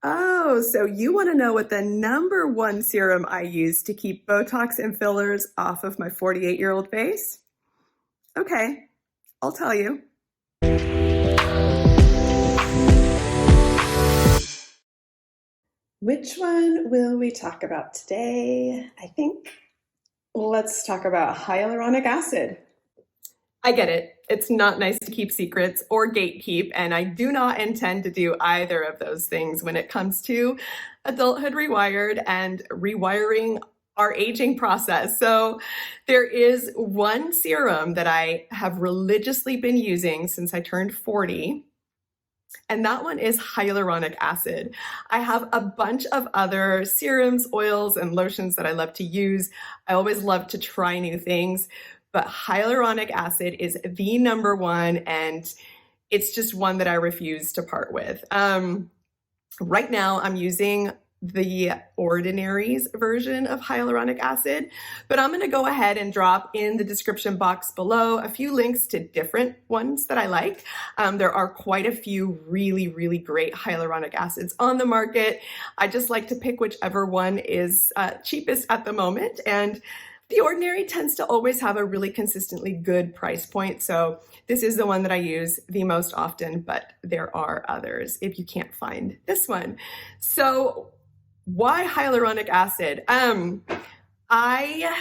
Oh, so you want to know what the number one serum I use to keep Botox and fillers off of my 48-year-old face? Okay, I'll tell you. Which one will we talk about today? I think let's talk about hyaluronic acid. I get it. It's not nice to keep secrets or gatekeep, and I do not intend to do either of those things when it comes to adulthood rewired and rewiring our aging process. So there is one serum that I have religiously been using since I turned 40. And that one is hyaluronic acid. I have a bunch of other serums, oils, and lotions that I love to use. I always love to try new things, but hyaluronic acid is the number one, and it's just one that I refuse to part with. Right now, I'm using the Ordinary's version of hyaluronic acid, but I'm going to go ahead and drop in the description box below a few links to different ones that I like. There are quite a few really, really great hyaluronic acids on the market. I just like to pick whichever one is cheapest at the moment, and the Ordinary tends to always have a really consistently good price point. So this is the one that I use the most often, but there are others if you can't find this one. So why hyaluronic acid? I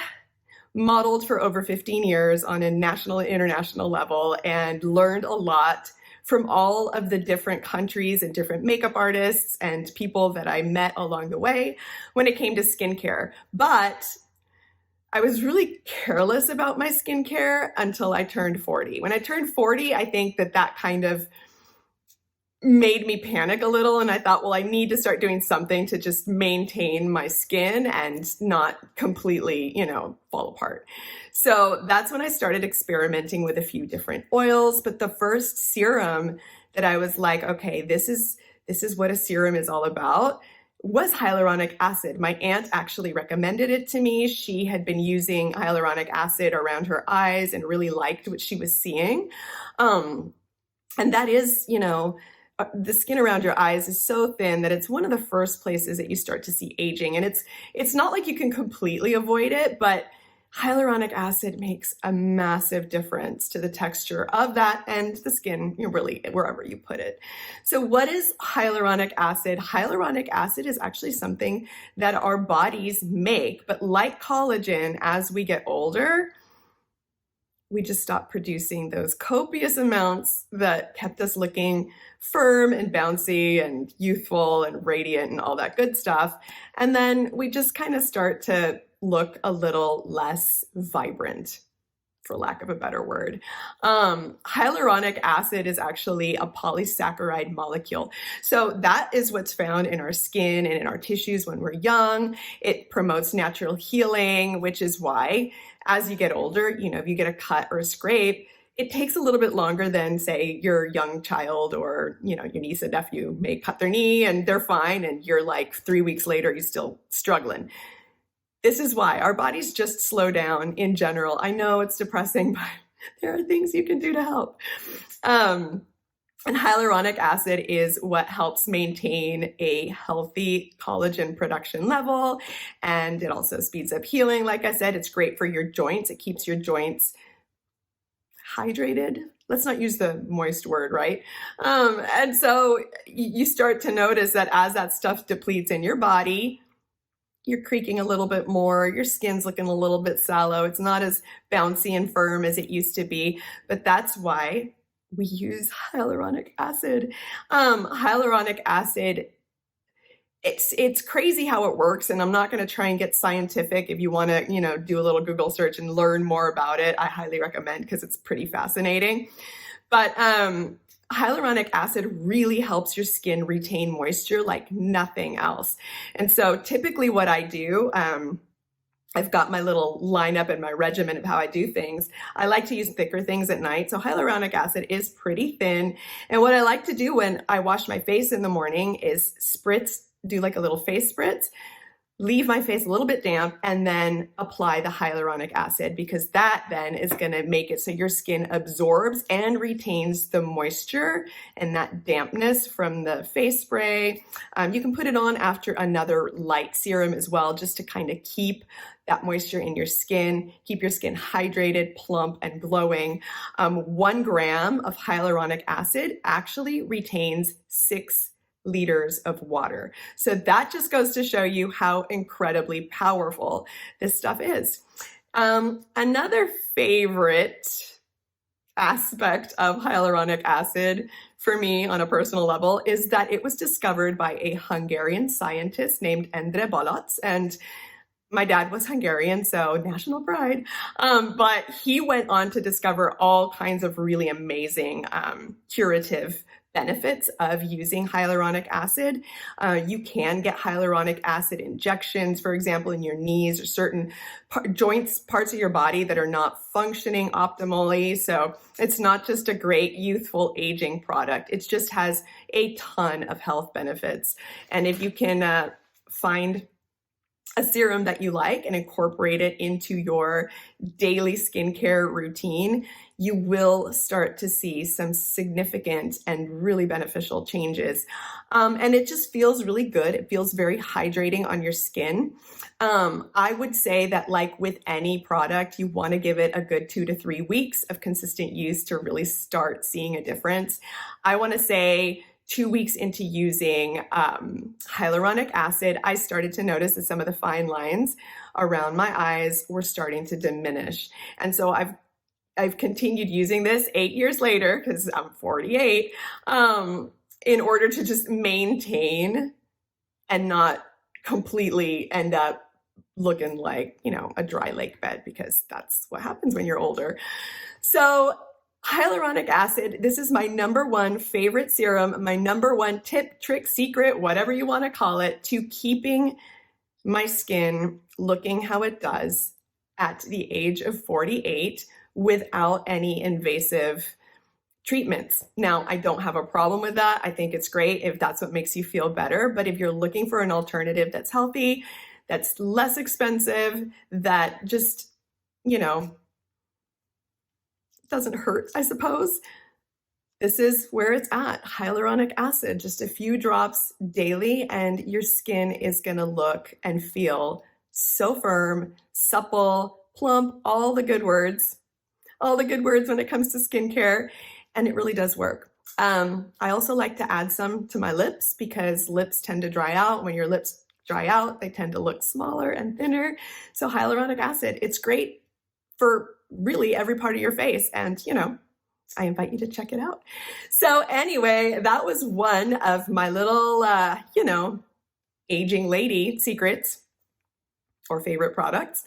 modeled for over 15 years on a national and international level and learned a lot from all of the different countries and different makeup artists and people that I met along the way when it came to skincare. But I was really careless about my skincare until I turned 40. When I turned 40, I think that kind of made me panic a little, and I thought, well, I need to start doing something to just maintain my skin and not completely, fall apart. So that's when I started experimenting with a few different oils. But the first serum that I was like, okay, this is what a serum is all about, was hyaluronic acid. My aunt actually recommended it to me. She had been using hyaluronic acid around her eyes and really liked what she was seeing. And that is, the skin around your eyes is so thin that it's one of the first places that you start to see aging. And it's not like you can completely avoid it, but hyaluronic acid makes a massive difference to the texture of that and the skin, really wherever you put it. So what is hyaluronic acid? Hyaluronic acid is actually something that our bodies make, but like collagen, as we get older, we just stop producing those copious amounts that kept us looking firm and bouncy and youthful and radiant and all that good stuff. And then we just kind of start to look a little less vibrant, for lack of a better word. Hyaluronic acid is actually a polysaccharide molecule. So that is what's found in our skin and in our tissues when we're young. It promotes natural healing, which is why as you get older, if you get a cut or a scrape, it takes a little bit longer than, say, your young child or, your niece and nephew may cut their knee and they're fine. And you're like 3 weeks later, you're still struggling. This is why our bodies just slow down in general. I know it's depressing, but there are things you can do to help. And hyaluronic acid is what helps maintain a healthy collagen production level. And it also speeds up healing. Like I said, it's great for your joints. It keeps your joints hydrated. Let's not use the moist word, right? And so you start to notice that as that stuff depletes in your body, you're creaking a little bit more, your skin's looking a little bit sallow. It's not as bouncy and firm as it used to be, but that's why we use hyaluronic acid. Hyaluronic acid, it's crazy how it works, and I'm not going to try and get scientific. If you want to, do a little Google search and learn more about it, I highly recommend because it's pretty fascinating. But hyaluronic acid really helps your skin retain moisture like nothing else. And so typically what I do, I've got my little lineup and my regimen of how I do things. I like to use thicker things at night. So hyaluronic acid is pretty thin. And what I like to do when I wash my face in the morning is do like a little face spritz. leave my face a little bit damp, and then apply the hyaluronic acid, because that then is going to make it so your skin absorbs and retains the moisture and that dampness from the face spray. You can put it on after another light serum as well, just to kind of keep that moisture in your skin, keep your skin hydrated, plump, and glowing. 1 gram of hyaluronic acid actually retains 6 liters of water. So that just goes to show you how incredibly powerful this stuff is. Another favorite aspect of hyaluronic acid for me on a personal level is that it was discovered by a Hungarian scientist named Endre Bolots, and my dad was Hungarian, so national pride. But he went on to discover all kinds of really amazing curative benefits of using hyaluronic acid. You can get hyaluronic acid injections, for example, in your knees or certain joints, parts of your body that are not functioning optimally. So it's not just a great youthful aging product. It just has a ton of health benefits. And if you can find a serum that you like and incorporate it into your daily skincare routine, you will start to see some significant and really beneficial changes. And it just feels really good. It feels very hydrating on your skin. I would say that, like with any product, you want to give it a good 2 to 3 weeks of consistent use to really start seeing a difference. I want to say 2 weeks into using hyaluronic acid, I started to notice that some of the fine lines around my eyes were starting to diminish. And so I've continued using this 8 years later, because I'm 48, in order to just maintain and not completely end up looking like, a dry lake bed, because that's what happens when you're older. So hyaluronic acid, this is my #1 favorite serum, my #1 tip, trick, secret, whatever you want to call it, to keeping my skin looking how it does at the age of 48 without any invasive treatments. Now, I don't have a problem with that. I think it's great if that's what makes you feel better. But if you're looking for an alternative that's healthy, that's less expensive, that just, doesn't hurt, I suppose, this is where it's at. Hyaluronic acid, just a few drops daily, and your skin is going to look and feel so firm, supple, plump, all the good words when it comes to skincare, and it really does work. I also like to add some to my lips, because lips tend to dry out. When your lips dry out, they tend to look smaller and thinner. So hyaluronic acid, it's great for really every part of your face. And, I invite you to check it out. So anyway, that was one of my little, aging lady secrets or favorite products.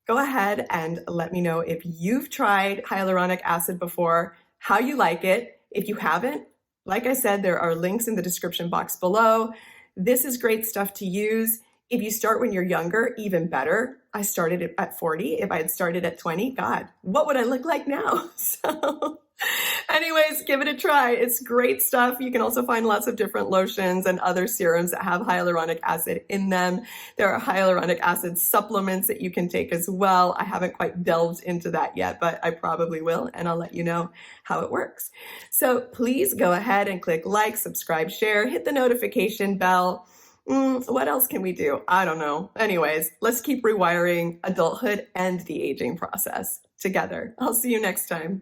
Go ahead and let me know if you've tried hyaluronic acid before, how you like it. If you haven't, like I said, there are links in the description box below. This is great stuff to use. If you start when you're younger, even better. I started it at 40. If I had started at 20, God, what would I look like now? So anyways, give it a try. It's great stuff. You can also find lots of different lotions and other serums that have hyaluronic acid in them. There are hyaluronic acid supplements that you can take as well. I haven't quite delved into that yet, but I probably will, and I'll let you know how it works. So please go ahead and click like, subscribe, share, hit the notification bell. What else can we do? I don't know. Anyways, let's keep rewiring adulthood and the aging process together. I'll see you next time.